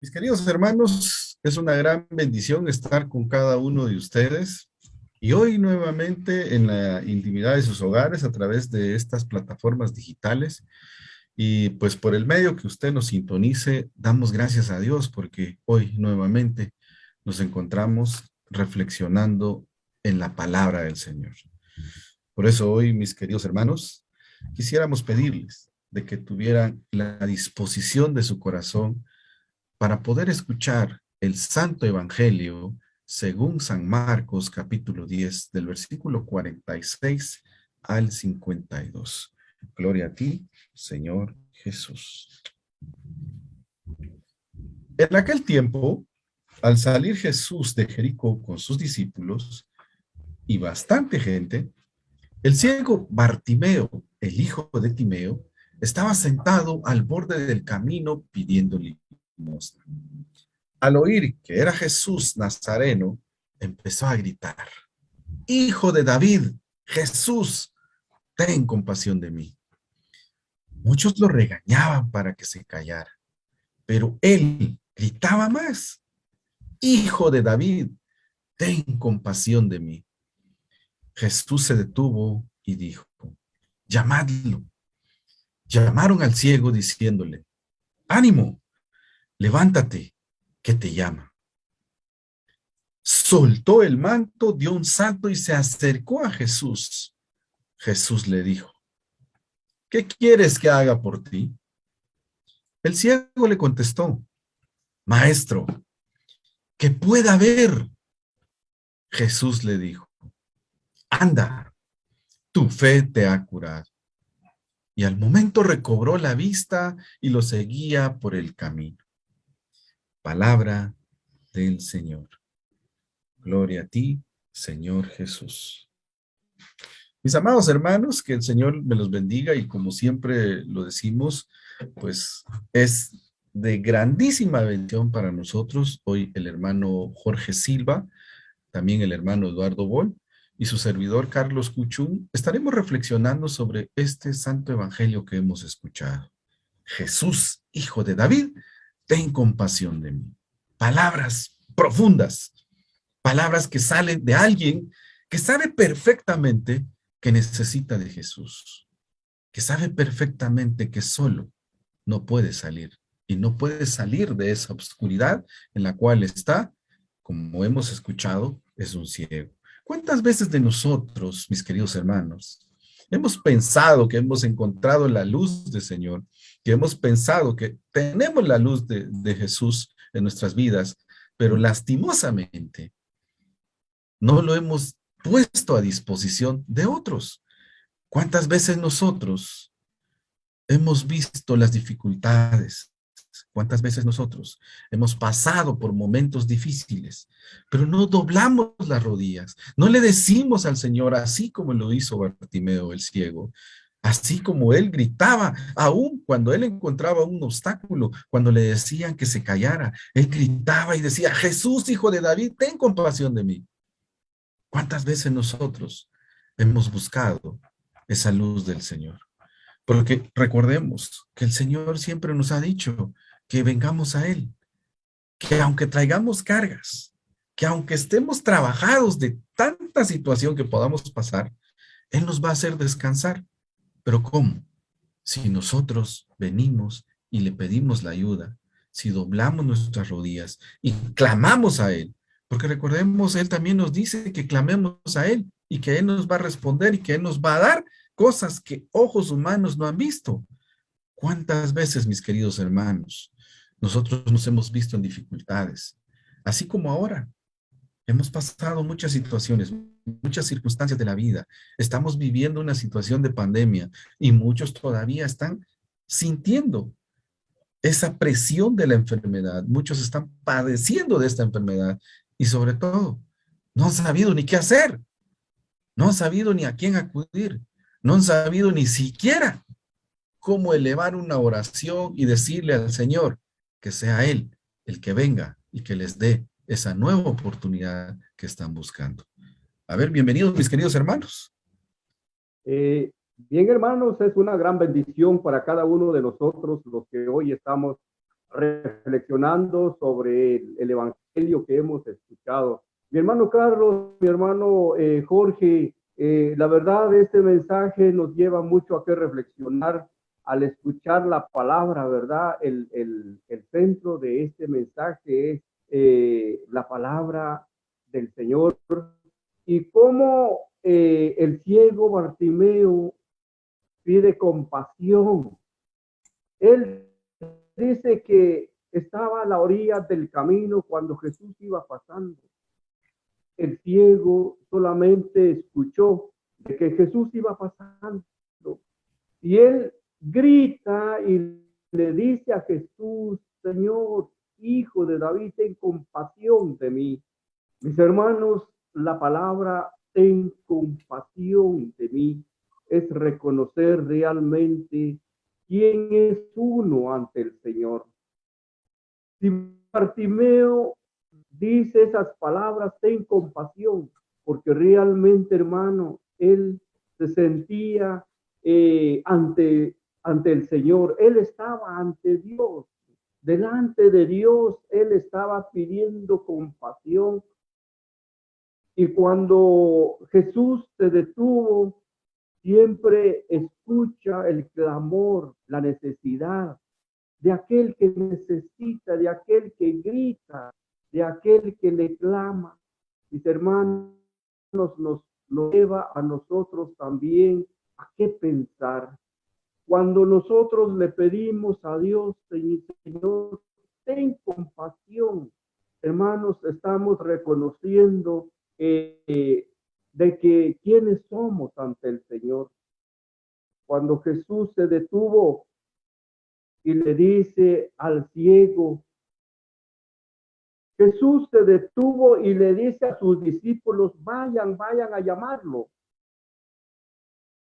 Mis queridos hermanos, es una gran bendición estar con cada uno de ustedes y hoy nuevamente en la intimidad de sus hogares a través de estas plataformas digitales y pues por el medio que usted nos sintonice, damos gracias a Dios porque hoy nuevamente nos encontramos reflexionando en la palabra del Señor. Por eso hoy, mis queridos hermanos, quisiéramos pedirles de que tuvieran la disposición de su corazón para poder escuchar el Santo Evangelio según San Marcos capítulo 10 del versículo 46 al 52. Gloria a ti, Señor Jesús. En aquel tiempo, al salir Jesús de Jericó con sus discípulos y bastante gente, el ciego Bartimeo, el hijo de Timeo, estaba sentado al borde del camino pidiendo limosna. Al oír que era Jesús Nazareno, empezó a gritar: Hijo de David, Jesús, ten compasión de mí. Muchos lo regañaban para que se callara, pero él gritaba más: Hijo de David, ten compasión de mí. Jesús se detuvo y dijo: Llamadlo. Llamaron al ciego diciéndole: Ánimo, levántate, que te llama. Soltó el manto, dio un salto y se acercó a Jesús. Jesús le dijo: ¿Qué quieres que haga por ti? El ciego le contestó: Maestro, que pueda ver. Jesús le dijo: Anda, tu fe te ha curado. Y al momento recobró la vista y lo seguía por el camino. Palabra del Señor. Gloria a ti, Señor Jesús. Mis amados hermanos, que el Señor me los bendiga y como siempre lo decimos, pues es de grandísima bendición para nosotros hoy el hermano Jorge Silva, también el hermano Eduardo Bol y su servidor Carlos Cuchún. Estaremos reflexionando sobre este santo evangelio que hemos escuchado. Jesús, hijo de David, ten compasión de mí. Palabras profundas, palabras que salen de alguien que sabe perfectamente que necesita de Jesús, que sabe perfectamente que solo no puede salir y no puede salir de esa oscuridad en la cual está, como hemos escuchado, es un ciego. ¿Cuántas veces de nosotros, mis queridos hermanos, hemos pensado que hemos encontrado la luz del Señor, que hemos pensado que tenemos la luz de Jesús en nuestras vidas, pero lastimosamente no lo hemos puesto a disposición de otros? ¿Cuántas veces nosotros hemos visto las dificultades? ¿Cuántas veces nosotros hemos pasado por momentos difíciles, pero no doblamos las rodillas? No le decimos al Señor, así como lo hizo Bartimeo el ciego, así como él gritaba, aún cuando él encontraba un obstáculo, cuando le decían que se callara, él gritaba y decía: Jesús, hijo de David, ten compasión de mí. ¿Cuántas veces nosotros hemos buscado esa luz del Señor? Porque recordemos que el Señor siempre nos ha dicho que vengamos a Él, que aunque traigamos cargas, que aunque estemos trabajados de tanta situación que podamos pasar, Él nos va a hacer descansar. ¿Pero cómo? Si nosotros venimos y le pedimos la ayuda, si doblamos nuestras rodillas y clamamos a Él, porque recordemos, Él también nos dice que clamemos a Él y que Él nos va a responder y que Él nos va a dar cosas que ojos humanos no han visto. ¿Cuántas veces, mis queridos hermanos, nosotros nos hemos visto en dificultades? Así como ahora, hemos pasado muchas situaciones, muchas circunstancias de la vida. Estamos viviendo una situación de pandemia y muchos todavía están sintiendo esa presión de la enfermedad. Muchos están padeciendo de esta enfermedad y sobre todo no han sabido ni qué hacer, no han sabido ni a quién acudir, no han sabido ni siquiera cómo elevar una oración y decirle al Señor que sea Él el que venga y que les dé esa nueva oportunidad que están buscando. A ver, bienvenidos mis queridos hermanos. Bien, hermanos, es una gran bendición para cada uno de nosotros los que hoy estamos reflexionando sobre el evangelio que hemos escuchado. Mi hermano Carlos, mi hermano Jorge, la verdad este mensaje nos lleva mucho a que reflexionar al escuchar la palabra, ¿verdad? El centro de este mensaje es la palabra del Señor y cómo el ciego Bartimeo pide compasión. Él dice que estaba a la orilla del camino cuando Jesús iba pasando. El ciego solamente escuchó de que Jesús iba pasando y él grita y le dice a Jesús: Señor, Hijo de David, ten compasión de mí. Mis hermanos, la palabra ten compasión de mí es reconocer realmente quién es uno ante el Señor. Si Bartimeo dice esas palabras, ten compasión, porque realmente, hermano, él se sentía ante el Señor, él estaba ante Dios, delante de Dios, él estaba pidiendo compasión. Y cuando Jesús se detuvo, siempre escucha el clamor, la necesidad de aquel que necesita, de aquel que grita, de aquel que le clama. Mis hermanos, nos lleva a nosotros también a qué pensar. Cuando nosotros le pedimos a Dios, Señor, ten compasión, hermanos, estamos reconociendo de que quiénes somos ante el Señor. Cuando Jesús se detuvo y le dice al ciego, Jesús se detuvo y le dice a sus discípulos, vayan a llamarlo.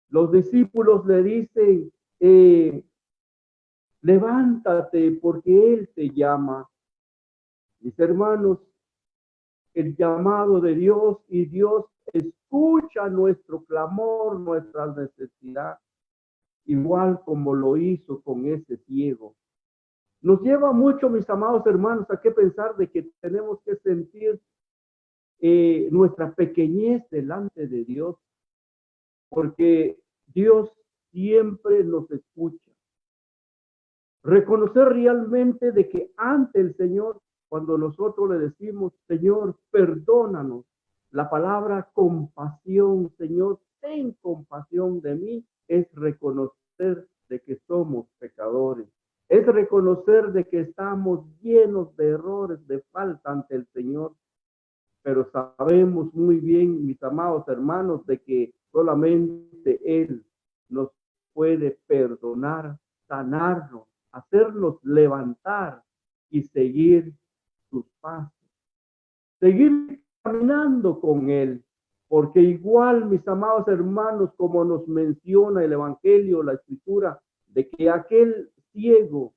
Los discípulos le dicen, levántate porque Él te llama. Mis hermanos, el llamado de Dios, y Dios escucha nuestro clamor, nuestra necesidad, igual como lo hizo con ese ciego. Nos lleva mucho, mis amados hermanos, a qué pensar de que tenemos que sentir nuestra pequeñez delante de Dios, porque Dios siempre nos escucha. Reconocer realmente de que ante el Señor, cuando nosotros le decimos, Señor, perdónanos, la palabra compasión, Señor, ten compasión de mí, es reconocer de que somos pecadores. Es reconocer de que estamos llenos de errores, de falta ante el Señor. Pero sabemos muy bien, mis amados hermanos, de que solamente Él nos puede perdonar, sanarnos, hacernos levantar y seguir sus pasos. Seguir caminando con Él. Porque igual, mis amados hermanos, como nos menciona el Evangelio, la Escritura, de que aquel ciego,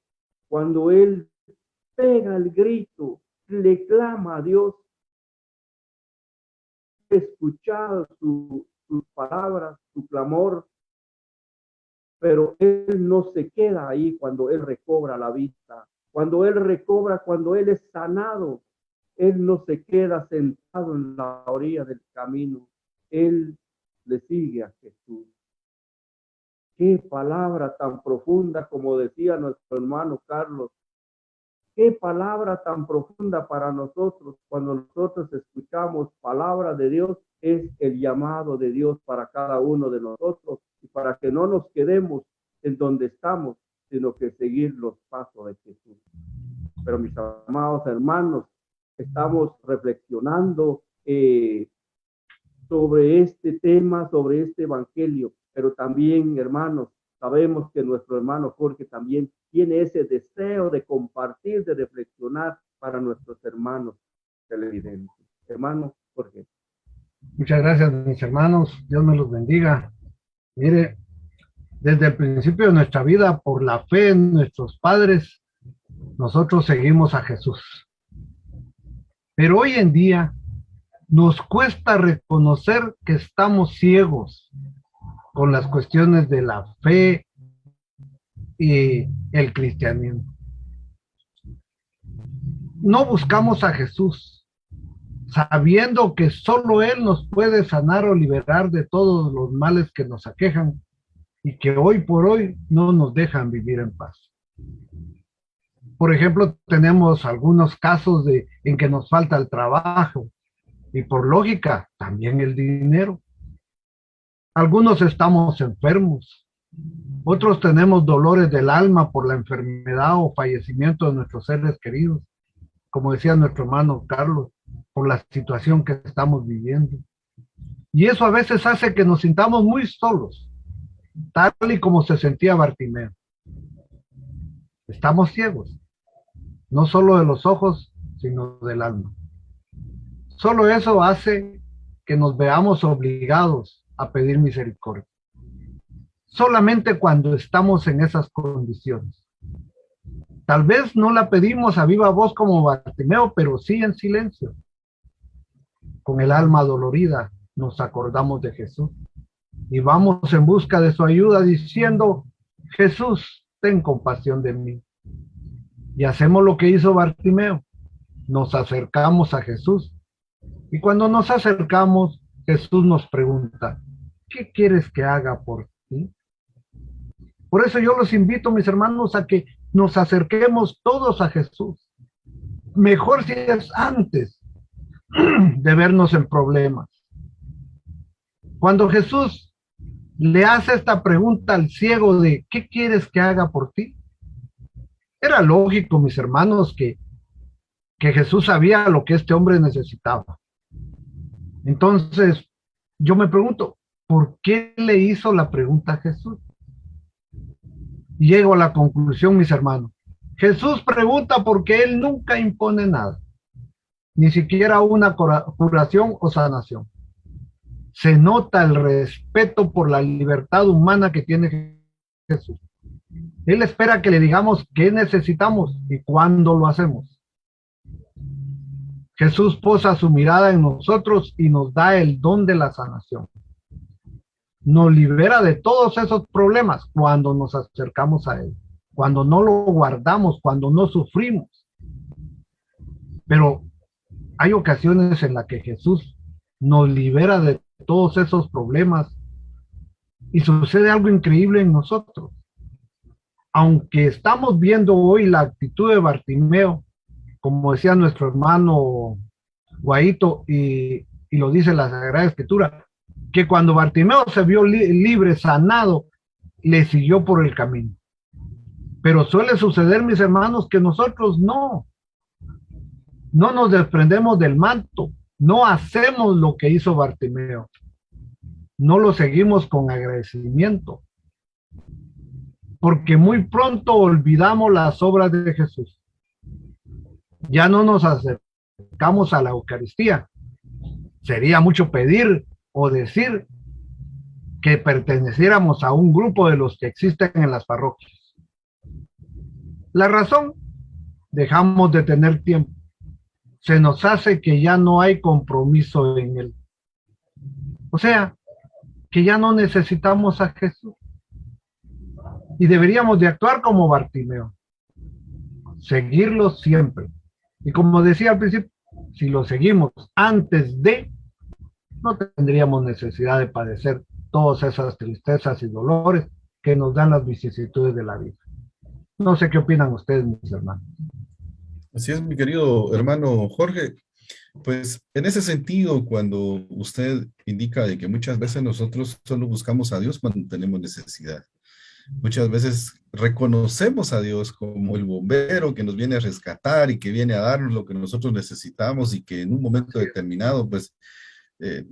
cuando él pega el grito, le clama a Dios, escuchar sus palabras, su clamor, pero él no se queda ahí cuando él recobra la vista. Cuando él recobra, cuando él es sanado, él no se queda sentado en la orilla del camino. Él le sigue a Jesús. Qué palabra tan profunda, como decía nuestro hermano Carlos. Qué palabra tan profunda para nosotros. Cuando nosotros escuchamos palabra de Dios, es el llamado de Dios para cada uno de nosotros y para que no nos quedemos en donde estamos, sino que seguir los pasos de Jesús. Pero mis amados hermanos, estamos reflexionando sobre este tema, sobre este evangelio, pero también, hermanos, sabemos que nuestro hermano Jorge también tiene ese deseo de compartir, de reflexionar para nuestros hermanos televidentes. Hermano Jorge. Muchas gracias, mis hermanos. Dios me los bendiga. Mire, desde el principio de nuestra vida, por la fe en nuestros padres, nosotros seguimos a Jesús. Pero hoy en día nos cuesta reconocer que estamos ciegos con las cuestiones de la fe y el cristianismo. no buscamos a Jesús, sabiendo que solo Él nos puede sanar o liberar de todos los males que nos aquejan y que hoy por hoy no nos dejan vivir en paz. Por ejemplo, tenemos algunos casos en que nos falta el trabajo y por lógica también el dinero. Algunos estamos enfermos, otros tenemos dolores del alma por la enfermedad o fallecimiento de nuestros seres queridos, como decía nuestro hermano Carlos, por la situación que estamos viviendo. Y eso a veces hace que nos sintamos muy solos, tal y como se sentía Bartimeo. Estamos ciegos, no solo de los ojos, sino del alma. Solo eso hace que nos veamos obligados a pedir misericordia. Solamente cuando estamos en esas condiciones. Tal vez no la pedimos a viva voz como Bartimeo, pero sí en silencio. Con el alma dolorida nos acordamos de Jesús y vamos en busca de su ayuda diciendo: Jesús, ten compasión de mí. Y hacemos lo que hizo Bartimeo, nos acercamos a Jesús. Y cuando nos acercamos, Jesús nos pregunta: ¿qué quieres que haga por ti? Por eso yo los invito, mis hermanos, a que nos acerquemos todos a Jesús. Mejor si es antes de vernos en problemas. Cuando Jesús le hace esta pregunta al ciego de ¿qué quieres que haga por ti? Era lógico, mis hermanos, que Jesús sabía lo que este hombre necesitaba. Entonces, yo me pregunto, ¿por qué le hizo la pregunta a Jesús? Llego a la conclusión, mis hermanos. Jesús pregunta porque Él nunca impone nada, ni siquiera una curación o sanación. Se nota el respeto por la libertad humana que tiene Jesús. Él espera que le digamos qué necesitamos y cuándo lo hacemos. Jesús posa su mirada en nosotros y nos da el don de la sanación. Nos libera de todos esos problemas cuando nos acercamos a Él, cuando no lo guardamos, cuando no sufrimos. Pero hay ocasiones en las que Jesús nos libera de todos esos problemas y sucede algo increíble en nosotros. Aunque estamos viendo hoy la actitud de Bartimeo, como decía nuestro hermano Guaito, y lo dice la Sagrada Escritura, que cuando Bartimeo se vio libre, sanado, le siguió por el camino. Pero suele suceder, mis hermanos, que nosotros no nos desprendemos del manto, no hacemos lo que hizo Bartimeo, no lo seguimos con agradecimiento, porque muy pronto olvidamos las obras de Jesús. Ya no nos acercamos a la Eucaristía. Sería mucho pedir o decir que perteneciéramos a un grupo de los que existen en las parroquias. La razón, dejamos de tener tiempo. Se nos hace que ya no hay compromiso en él. O sea, que ya no necesitamos a Jesús. Y deberíamos de actuar como Bartimeo. Seguirlo siempre. Y como decía al principio, si lo seguimos antes de, no tendríamos necesidad de padecer todas esas tristezas y dolores que nos dan las vicisitudes de la vida. No sé qué opinan ustedes, mis hermanos. Así es, mi querido hermano Jorge. Pues en ese sentido, cuando usted indica de que muchas veces nosotros solo buscamos a Dios cuando tenemos necesidad. Muchas veces reconocemos a Dios como el bombero que nos viene a rescatar y que viene a darnos lo que nosotros necesitamos y que en un momento determinado, pues,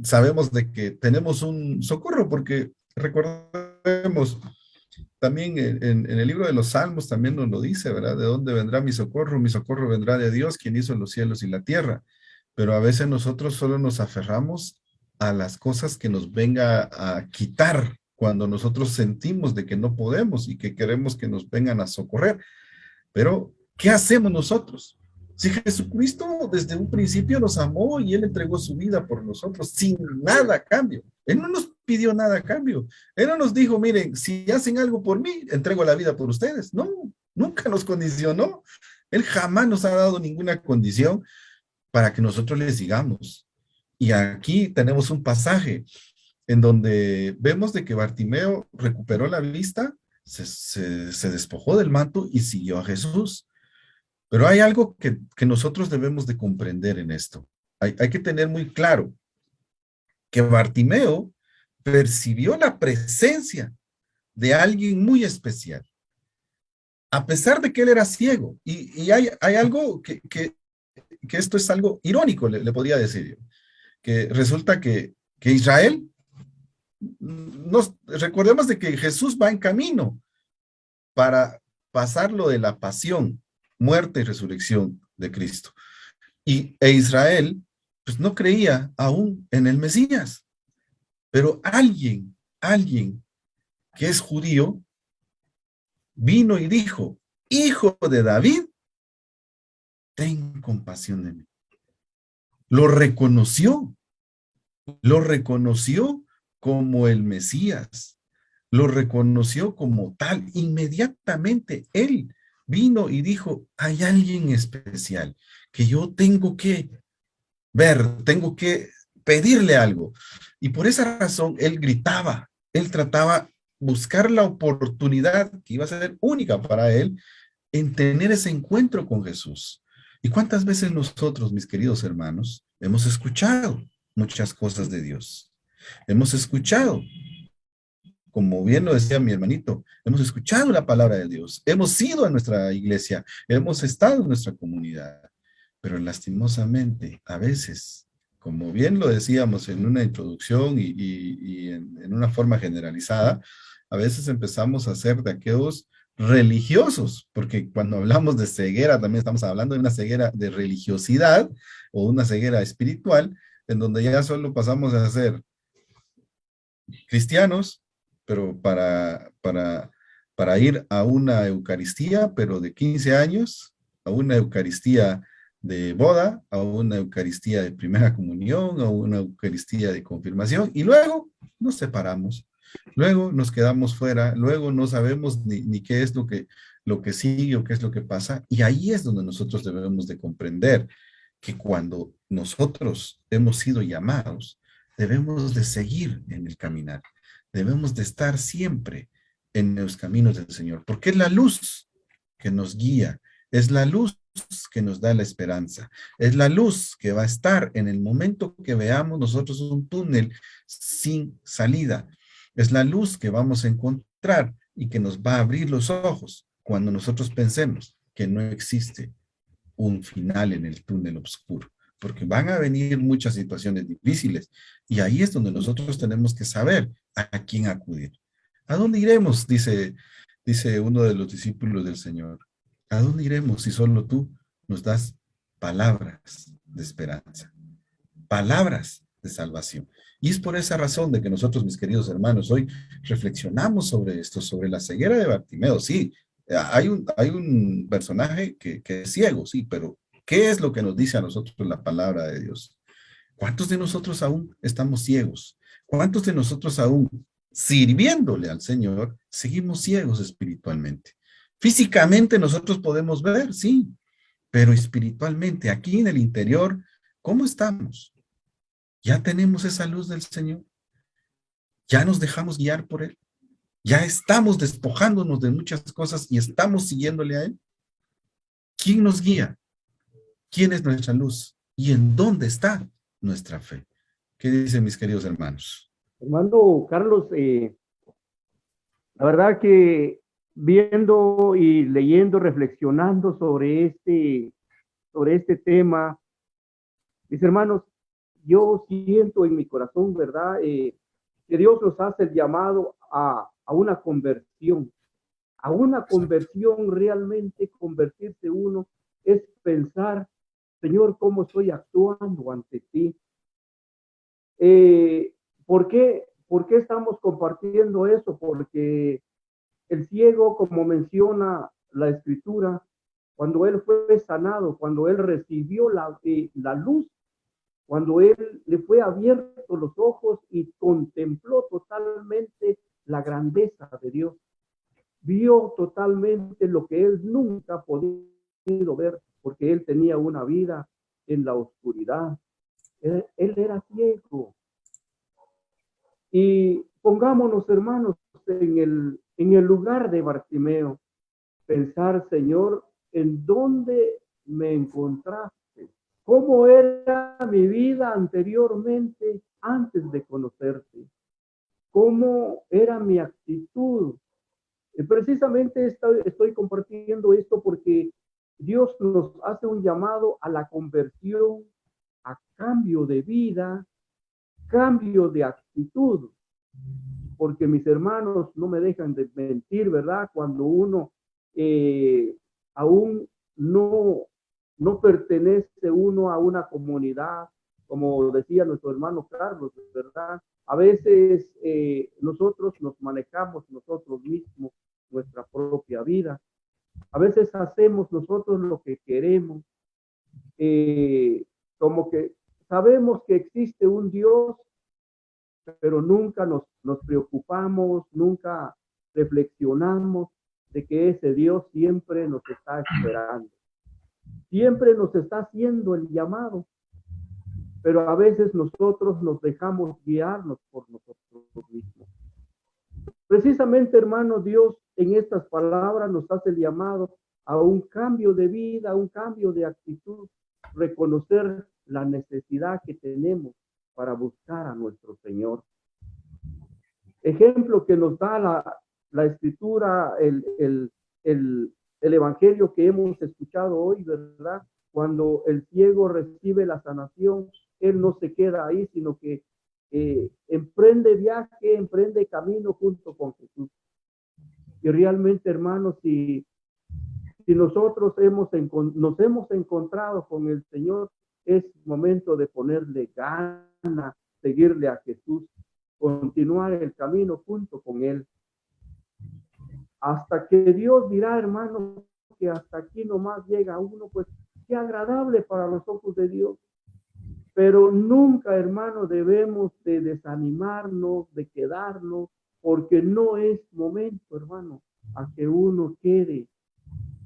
sabemos de que tenemos un socorro, porque recordemos, también en el libro de los Salmos también nos lo dice, ¿verdad? ¿De dónde vendrá mi socorro? Mi socorro vendrá de Dios, quien hizo los cielos y la tierra. Pero a veces nosotros solo nos aferramos a las cosas que nos venga a quitar cuando nosotros sentimos de que no podemos y que queremos que nos vengan a socorrer. Pero, ¿qué hacemos nosotros? Si Jesucristo desde un principio nos amó y Él entregó su vida por nosotros sin nada a cambio. Él no nos pidió nada a cambio. Él no nos dijo, miren, si hacen algo por mí, entrego la vida por ustedes. No, nunca nos condicionó. Él jamás nos ha dado ninguna condición para que nosotros le sigamos. Y aquí tenemos un pasaje en donde vemos de que Bartimeo recuperó la vista, se despojó del manto y siguió a Jesús. Pero hay algo que nosotros debemos de comprender en esto. Hay que tener muy claro que Bartimeo percibió la presencia de alguien muy especial, a pesar de que él era ciego. Y hay algo que esto es algo irónico, le podría decir yo, que resulta que Israel, recordemos de que Jesús va en camino para pasar lo de la pasión, muerte y resurrección de Cristo. E Israel, pues no creía aún en el Mesías, pero alguien que es judío, vino y dijo, hijo de David, ten compasión de mí. Lo reconoció como el Mesías, lo reconoció como tal. Inmediatamente él vino y dijo, hay alguien especial que yo tengo que ver, tengo que pedirle algo. Y por esa razón él gritaba, él trataba buscar la oportunidad que iba a ser única para él en tener ese encuentro con Jesús. ¿Y cuántas veces nosotros, mis queridos hermanos, hemos escuchado muchas cosas de Dios? Hemos escuchado, como bien lo decía mi hermanito, hemos escuchado la palabra de Dios, hemos ido a nuestra iglesia, hemos estado en nuestra comunidad, pero lastimosamente, a veces, como bien lo decíamos en una introducción y en una forma generalizada, a veces empezamos a ser de aquellos religiosos, porque cuando hablamos de ceguera, también estamos hablando de una ceguera de religiosidad o una ceguera espiritual, en donde ya solo pasamos a ser cristianos, pero para ir a una Eucaristía, pero de 15 años, a una Eucaristía de boda, a una Eucaristía de primera comunión, a una Eucaristía de confirmación, y luego nos separamos, luego nos quedamos fuera, luego no sabemos ni qué es lo que sigue o qué es lo que pasa, y ahí es donde nosotros debemos de comprender que cuando nosotros hemos sido llamados, debemos de seguir en el caminar, debemos de estar siempre en los caminos del Señor, porque es la luz que nos guía, es la luz que nos da la esperanza, es la luz que va a estar en el momento que veamos nosotros un túnel sin salida, es la luz que vamos a encontrar y que nos va a abrir los ojos cuando nosotros pensemos que no existe un final en el túnel oscuro, porque van a venir muchas situaciones difíciles y ahí es donde nosotros tenemos que saber a quién acudir. ¿A dónde iremos? Dice uno de los discípulos del Señor. ¿A dónde iremos si solo tú nos das palabras de esperanza, palabras de salvación? Y es por esa razón de que nosotros, mis queridos hermanos, hoy reflexionamos sobre esto, sobre la ceguera de Bartimeo. Sí, hay un personaje que es ciego, sí, pero ¿qué es lo que nos dice a nosotros la palabra de Dios? ¿Cuántos de nosotros aún estamos ciegos? ¿Cuántos de nosotros aún sirviéndole al Señor seguimos ciegos espiritualmente? Físicamente nosotros podemos ver, sí, pero espiritualmente, aquí en el interior, ¿cómo estamos? ¿Ya tenemos esa luz del Señor? ¿Ya nos dejamos guiar por Él? ¿Ya estamos despojándonos de muchas cosas y estamos siguiéndole a Él? ¿Quién nos guía? ¿Quién es nuestra luz? ¿Y en dónde está nuestra fe? ¿Qué dicen mis queridos hermanos? Hermano Carlos, la verdad que viendo y leyendo, reflexionando sobre este tema, mis hermanos, yo siento en mi corazón, ¿verdad? Que Dios nos hace el llamado a una conversión. A una conversión, realmente convertirse uno es pensar, Señor, ¿cómo estoy actuando ante ti? ¿Por qué estamos compartiendo eso? Porque el ciego, como menciona la Escritura, cuando él fue sanado, cuando él recibió la luz, cuando él le fue abierto los ojos y contempló totalmente la grandeza de Dios, vio totalmente lo que él nunca podía podido ver, porque él tenía una vida en la oscuridad. Él era ciego. Y pongámonos, hermanos, en el lugar de Bartimeo. Pensar, Señor, en dónde me encontraste. ¿Cómo era mi vida anteriormente, antes de conocerte? ¿Cómo era mi actitud? Precisamente estoy compartiendo esto porque Dios nos hace un llamado a la conversión, a cambio de vida, cambio de actitud. Porque mis hermanos no me dejan de mentir, ¿verdad? Cuando uno aún no pertenece uno a una comunidad, como decía nuestro hermano Carlos, ¿verdad? A veces nosotros nos manejamos nosotros mismos nuestra propia vida. A veces hacemos nosotros lo que queremos, como que sabemos que existe un Dios, pero nunca nos preocupamos, nunca reflexionamos de que ese Dios siempre nos está esperando. Siempre nos está haciendo el llamado, pero a veces nosotros nos dejamos guiarnos por nosotros mismos. Precisamente, hermano, Dios en estas palabras nos hace el llamado a un cambio de vida, a un cambio de actitud, reconocer la necesidad que tenemos para buscar a nuestro Señor. Ejemplo que nos da la escritura, el evangelio que hemos escuchado hoy, ¿verdad? Cuando el ciego recibe la sanación, él no se queda ahí, sino que emprende viaje, emprende camino junto con Jesús. Y realmente, hermanos, si nosotros nos hemos encontrado con el Señor, es momento de ponerle ganas, seguirle a Jesús, continuar el camino junto con Él. Hasta que Dios dirá, hermanos, que hasta aquí nomás llega uno, pues qué agradable para los ojos de Dios. Pero nunca, hermano, debemos de desanimarnos, de quedarnos, porque no es momento, hermano, a que uno quede,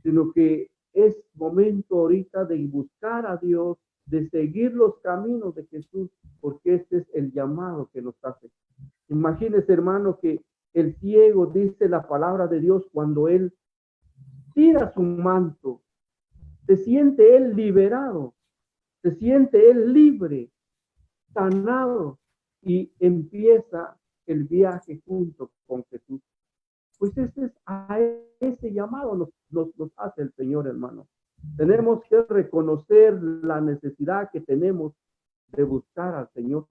sino que es momento ahorita de buscar a Dios, de seguir los caminos de Jesús, porque este es el llamado que nos hace. Imagínese, hermano, que el ciego dice la palabra de Dios cuando él tira su manto, se siente él liberado, se siente él libre, sanado, y empieza el viaje junto con Jesús. Pues a ese llamado nos hace el Señor, hermano. Tenemos que reconocer la necesidad que tenemos de buscar al Señor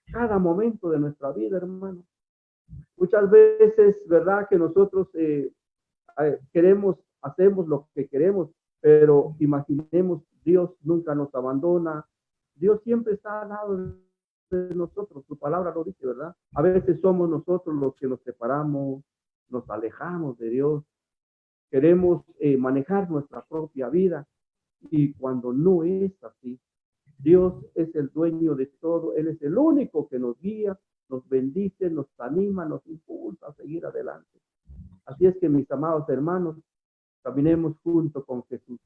cada momento de nuestra vida, hermano. Muchas veces, ¿verdad?, que nosotros hacemos lo que queremos, pero imaginemos, Dios nunca nos abandona. Dios siempre está al lado de nosotros. Su palabra lo dice, ¿verdad? A veces somos nosotros los que nos separamos, nos alejamos de Dios. Queremos manejar nuestra propia vida, y cuando no es así, Dios es el dueño de todo. Él es el único que nos guía, nos bendice, nos anima, nos impulsa a seguir adelante. Así es que, mis amados hermanos, caminemos junto con Jesús.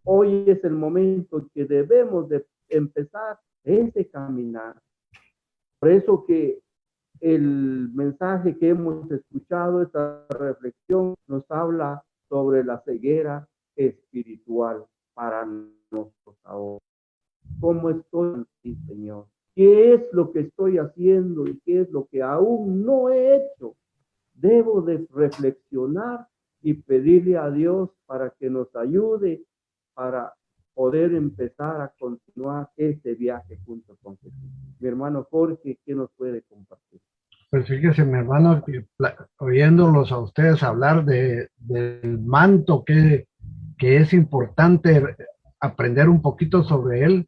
Hoy es el momento en que debemos de empezar ese caminar. Por eso que el mensaje que hemos escuchado, esta reflexión, nos habla sobre la ceguera espiritual para nosotros ahora. ¿Cómo estoy aquí, Señor? ¿Qué es lo que estoy haciendo y qué es lo que aún no he hecho? Debo de reflexionar y pedirle a Dios para que nos ayude para poder empezar a continuar este viaje junto con Jesús. Mi hermano Jorge, ¿qué nos puede compartir? Pues fíjese, mi hermano, oyéndolos a ustedes hablar del manto, que es importante aprender un poquito sobre él.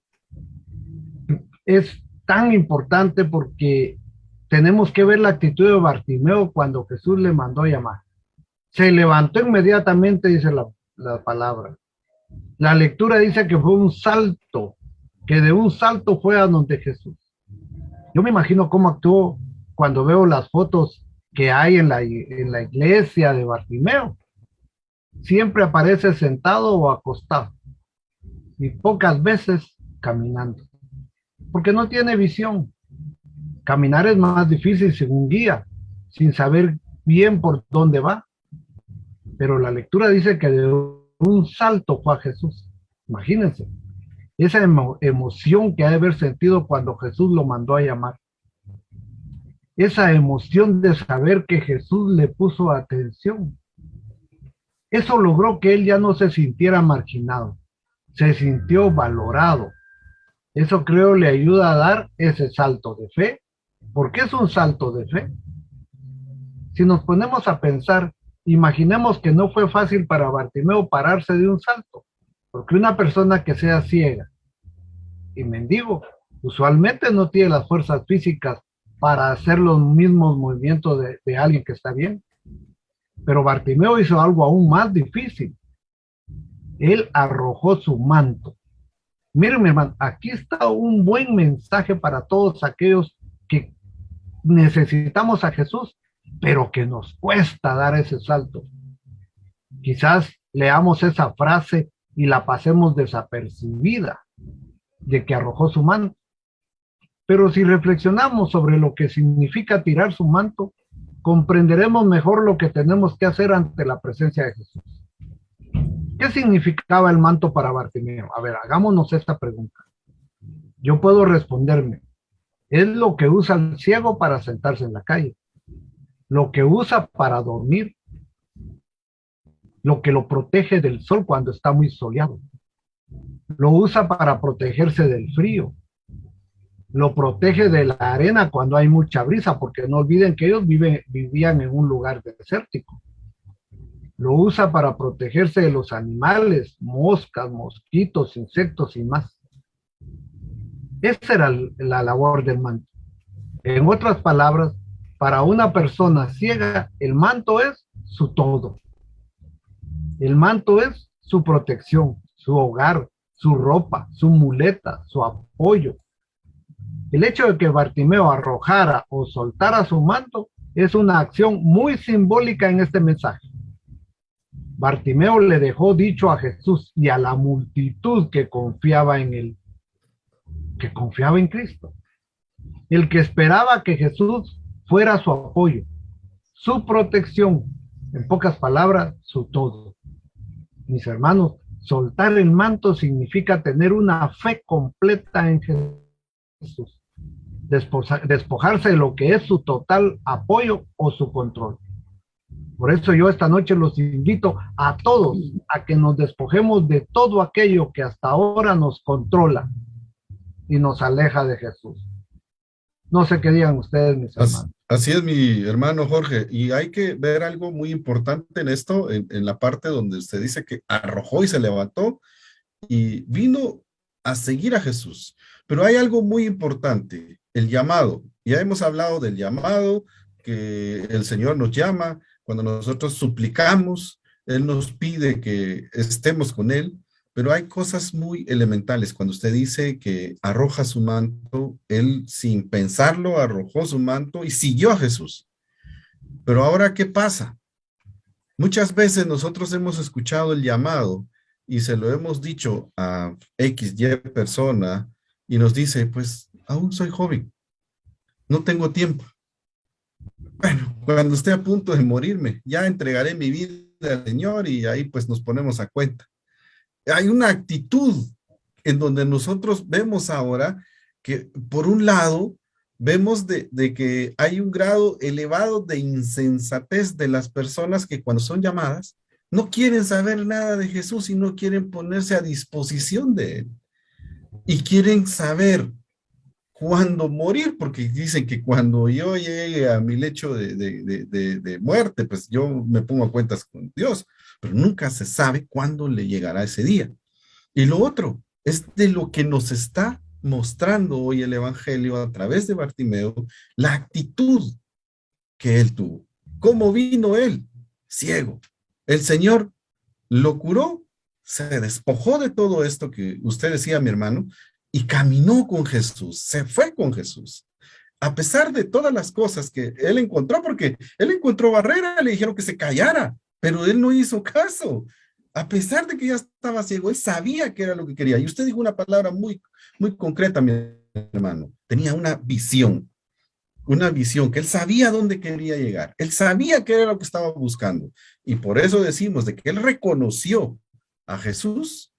Es tan importante porque tenemos que ver la actitud de Bartimeo cuando Jesús le mandó llamar. Se levantó inmediatamente, dice la palabra. La lectura dice que fue un salto, que de un salto fue a donde Jesús. Yo me imagino cómo actuó cuando veo las fotos que hay en la iglesia de Bartimeo. siempre aparece sentado o acostado y pocas veces caminando, porque no tiene visión. Caminar es más difícil sin un guía, sin saber bien por dónde va. Pero la lectura dice que de un salto fue a Jesús. Imagínense, esa emoción que ha de haber sentido cuando Jesús lo mandó a llamar. Esa emoción de saber que Jesús le puso atención. Eso logró que él ya no se sintiera marginado, se sintió valorado. Eso creo le ayuda a dar ese salto de fe. ¿Por qué es un salto de fe? Si nos ponemos a pensar, imaginemos que no fue fácil para Bartimeo pararse de un salto, porque una persona que sea ciega y mendigo usualmente no tiene las fuerzas físicas para hacer los mismos movimientos de alguien que está bien. Pero Bartimeo hizo algo aún más difícil. Él arrojó su manto. Miren, mi hermano, aquí está un buen mensaje para todos aquellos que necesitamos a Jesús, pero que nos cuesta dar ese salto. Quizás leamos esa frase y la pasemos desapercibida de que arrojó su manto. Pero si reflexionamos sobre lo que significa tirar su manto, comprenderemos mejor lo que tenemos que hacer ante la presencia de Jesús. ¿Qué significaba el manto para Bartimeo? A ver, hagámonos esta pregunta. Yo puedo responderme, es lo que usa el ciego para sentarse en la calle, lo que usa para dormir, lo que lo protege del sol cuando está muy soleado, lo usa para protegerse del frío, lo protege de la arena cuando hay mucha brisa, porque no olviden que ellos vivían en un lugar desértico. Lo usa para protegerse de los animales, moscas, mosquitos, insectos y más. Esa era la labor del manto. En otras palabras, para una persona ciega, el manto es su todo. El manto es su protección, su hogar, su ropa, su muleta, su apoyo. El hecho de que Bartimeo arrojara o soltara su manto es una acción muy simbólica en este mensaje. Bartimeo le dejó dicho a Jesús y a la multitud que confiaba en él, que confiaba en Cristo, el que esperaba que Jesús fuera su apoyo, su protección, en pocas palabras, su todo. Mis hermanos, soltar el manto significa tener una fe completa en Jesús, despojarse de lo que es su total apoyo o su control. Por eso yo esta noche los invito a todos a que nos despojemos de todo aquello que hasta ahora nos controla y nos aleja de Jesús. No sé qué digan ustedes, mis hermanos. Así es, mi hermano Jorge, y hay que ver algo muy importante en esto, en la parte donde usted dice que arrojó y se levantó y vino a seguir a Jesús. Pero hay algo muy importante, el llamado. Ya hemos hablado del llamado, que el Señor nos llama, cuando nosotros suplicamos, Él nos pide que estemos con Él, pero hay cosas muy elementales. Cuando usted dice que arroja su manto, Él sin pensarlo arrojó su manto y siguió a Jesús. Pero ahora, ¿qué pasa? Muchas veces nosotros hemos escuchado el llamado y se lo hemos dicho a X, Y persona y nos dice, pues, aún soy joven, no tengo tiempo. Bueno, cuando esté a punto de morirme, ya entregaré mi vida al Señor y ahí pues nos ponemos a cuenta. Hay una actitud en donde nosotros vemos ahora que por un lado vemos de que hay un grado elevado de insensatez de las personas que cuando son llamadas no quieren saber nada de Jesús y no quieren ponerse a disposición de Él. Y quieren saber cuándo morir, porque dicen que cuando yo llegue a mi lecho de muerte, pues yo me pongo a cuentas con Dios, pero nunca se sabe cuándo le llegará ese día. Y lo otro es de lo que nos está mostrando hoy el Evangelio a través de Bartimeo, la actitud que él tuvo. ¿Cómo vino él? Ciego. El Señor lo curó, se despojó de todo esto que usted decía, mi hermano, y caminó con Jesús, se fue con Jesús. A pesar de todas las cosas que él encontró, porque él encontró barrera, le dijeron que se callara, pero él no hizo caso. A pesar de que ya estaba ciego, él sabía que era lo que quería. Y usted dijo una palabra muy, muy concreta, mi hermano. Tenía una visión, que él sabía dónde quería llegar. Él sabía qué era lo que estaba buscando. Y por eso decimos de que él reconoció a Jesús,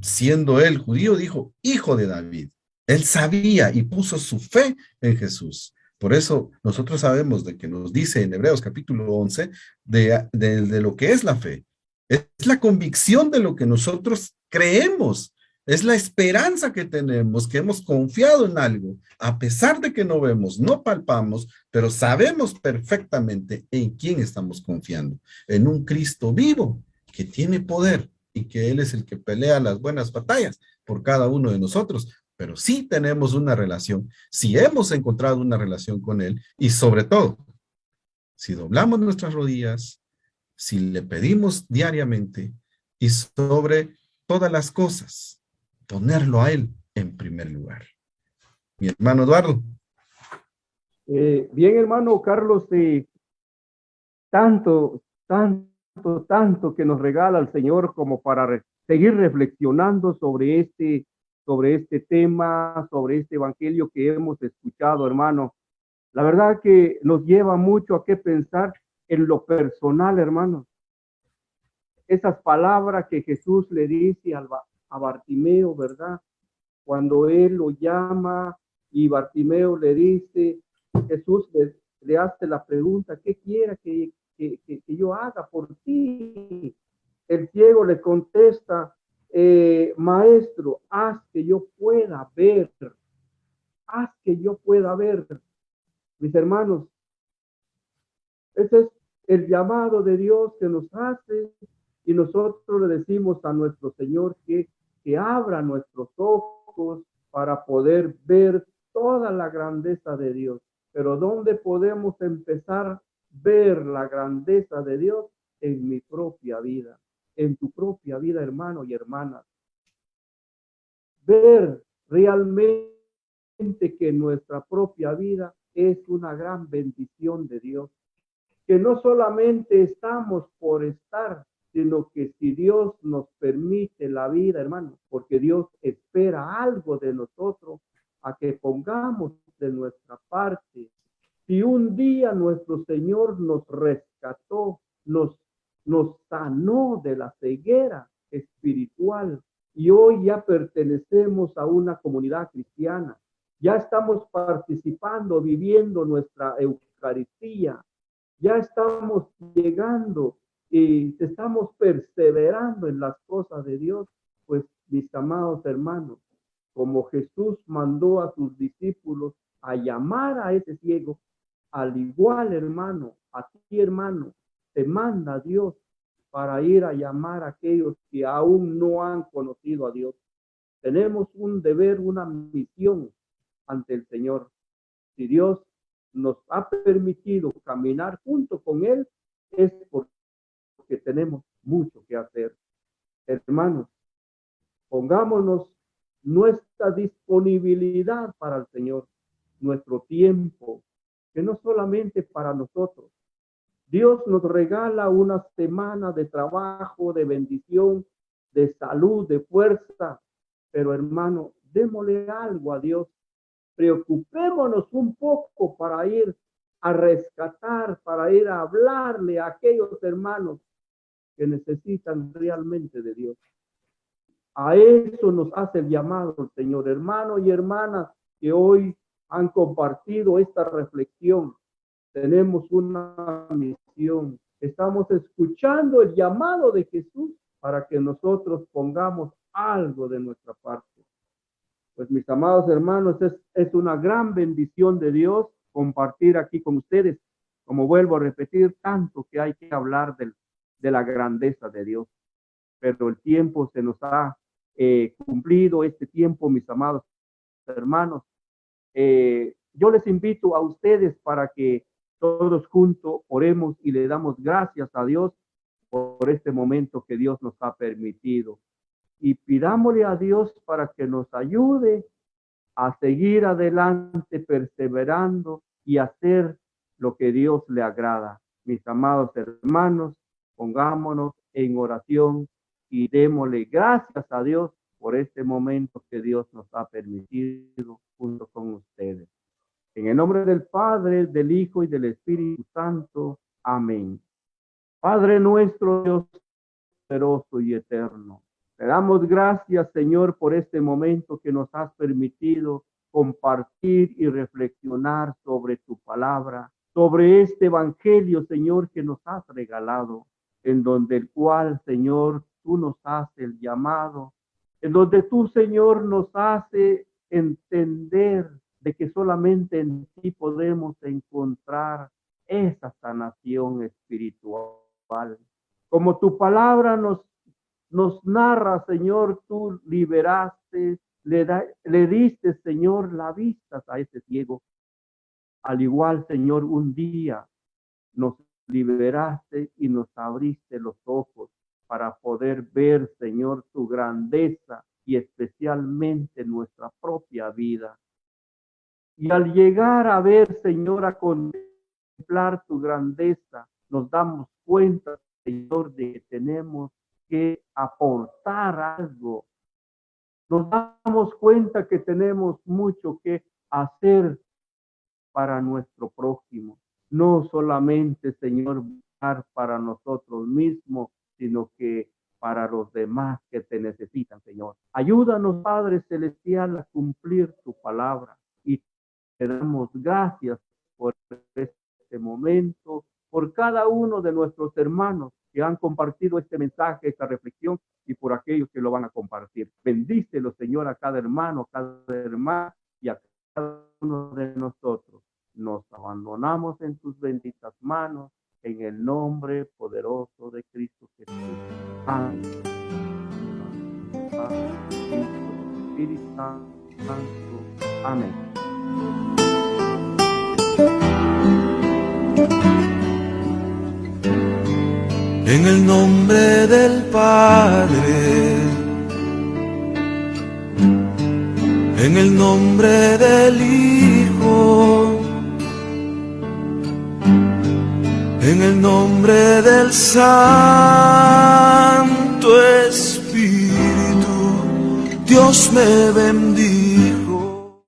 siendo él judío, dijo, hijo de David. Él sabía y puso su fe en Jesús. Por eso nosotros sabemos de que nos dice en Hebreos capítulo 11 de lo que es la fe. Es la convicción de lo que nosotros creemos. Es la esperanza que tenemos, que hemos confiado en algo, a pesar de que no vemos, no palpamos, pero sabemos perfectamente en quién estamos confiando. En un Cristo vivo que tiene poder y que Él es el que pelea las buenas batallas por cada uno de nosotros. Pero sí tenemos una relación, si hemos encontrado una relación con Él y sobre todo, si doblamos nuestras rodillas, si le pedimos diariamente y sobre todas las cosas, ponerlo a Él en primer lugar. Mi hermano Eduardo. Bien, hermano Carlos, tanto que nos regala el Señor como para seguir reflexionando sobre este tema, sobre este evangelio que hemos escuchado, hermano. La verdad que nos lleva mucho a qué pensar en lo personal, hermano. Esas palabras que Jesús le dice a Bartimeo, ¿verdad? Cuando él lo llama y Bartimeo le dice, Jesús le hace la pregunta, ¿qué quiera que yo haga por ti? El ciego le contesta, maestro, haz que yo pueda ver, haz que yo pueda ver. Mis hermanos, ese es el llamado de Dios que nos hace y nosotros le decimos a nuestro Señor que abra nuestros ojos para poder ver toda la grandeza de Dios. Pero ¿dónde podemos empezar a ver la grandeza de Dios? En mi propia vida, en tu propia vida, hermano y hermana. Ver realmente que nuestra propia vida es una gran bendición de Dios. Que no solamente estamos por estar, sino que si Dios nos permite la vida, hermano, porque Dios espera algo de nosotros, a que pongamos de nuestra parte. Si un día nuestro Señor nos rescató, nos sanó de la ceguera espiritual y hoy ya pertenecemos a una comunidad cristiana, ya estamos participando, viviendo nuestra Eucaristía, ya estamos llegando y estamos perseverando en las cosas de Dios, pues mis amados hermanos, como Jesús mandó a sus discípulos a llamar a ese ciego, al igual hermano, a ti hermano, te manda Dios para ir a llamar a aquellos que aún no han conocido a Dios. Tenemos un deber, una misión ante el Señor. Si Dios nos ha permitido caminar junto con Él, es porque tenemos mucho que hacer. Hermanos, pongámonos nuestra disponibilidad para el Señor, nuestro tiempo, que no solamente para nosotros. Dios nos regala una semana de trabajo, de bendición, de salud, de fuerza, pero hermano, démosle algo a Dios. Preocupémonos un poco para ir a rescatar, para ir a hablarle a aquellos hermanos que necesitan realmente de Dios. A eso nos hace el llamado el Señor, hermanos y hermanas que hoy han compartido esta reflexión. Tenemos una misión. Estamos escuchando el llamado de Jesús para que nosotros pongamos algo de nuestra parte. Pues mis amados hermanos, es una gran bendición de Dios compartir aquí con ustedes. Como vuelvo a repetir, tanto que hay que hablar de la grandeza de Dios. Pero el tiempo se nos ha cumplido, este tiempo, mis amados hermanos. Yo les invito a ustedes para que todos juntos oremos y le damos gracias a Dios por este momento que Dios nos ha permitido. Y pidámosle a Dios para que nos ayude a seguir adelante, perseverando y hacer lo que Dios le agrada. Mis amados hermanos, Pongámonos en oración y démosle gracias a Dios por este momento que Dios nos ha permitido junto con ustedes. En el nombre del Padre, del Hijo y del Espíritu Santo. Amén. Padre nuestro, Dios poderoso y eterno, te damos gracias, Señor, por este momento que nos has permitido compartir y reflexionar sobre tu palabra, sobre este evangelio, Señor, que nos has regalado, en donde el cual, Señor, tú nos haces el llamado, en donde tú, Señor, nos hace entender de que solamente en ti podemos encontrar esa sanación espiritual. Como tu palabra nos narra, Señor, tú liberaste, le diste, Señor, la vista a ese ciego. Al igual, Señor, un día nos liberaste y nos abriste los ojos para poder ver, Señor, tu grandeza y especialmente nuestra propia vida. Y al llegar a ver, Señor, a contemplar tu grandeza, nos damos cuenta, Señor, de que tenemos que aportar algo. Nos damos cuenta que tenemos mucho que hacer para nuestro prójimo. No solamente, Señor, para nosotros mismos, sino que para los demás que te necesitan, Señor. Ayúdanos, Padre Celestial, a cumplir tu palabra. Y te damos gracias por este momento, por cada uno de nuestros hermanos que han compartido este mensaje, esta reflexión, y por aquellos que lo van a compartir. Bendícelo, Señor, a cada hermano, cada hermana y a cada uno de nosotros. Nos abandonamos en tus benditas manos, en el nombre poderoso de Cristo Jesús. Amén. Espíritu Santo. Amén. En el nombre del Padre, en el nombre del Hijo, en el nombre del Santo Espíritu, Dios me bendiga.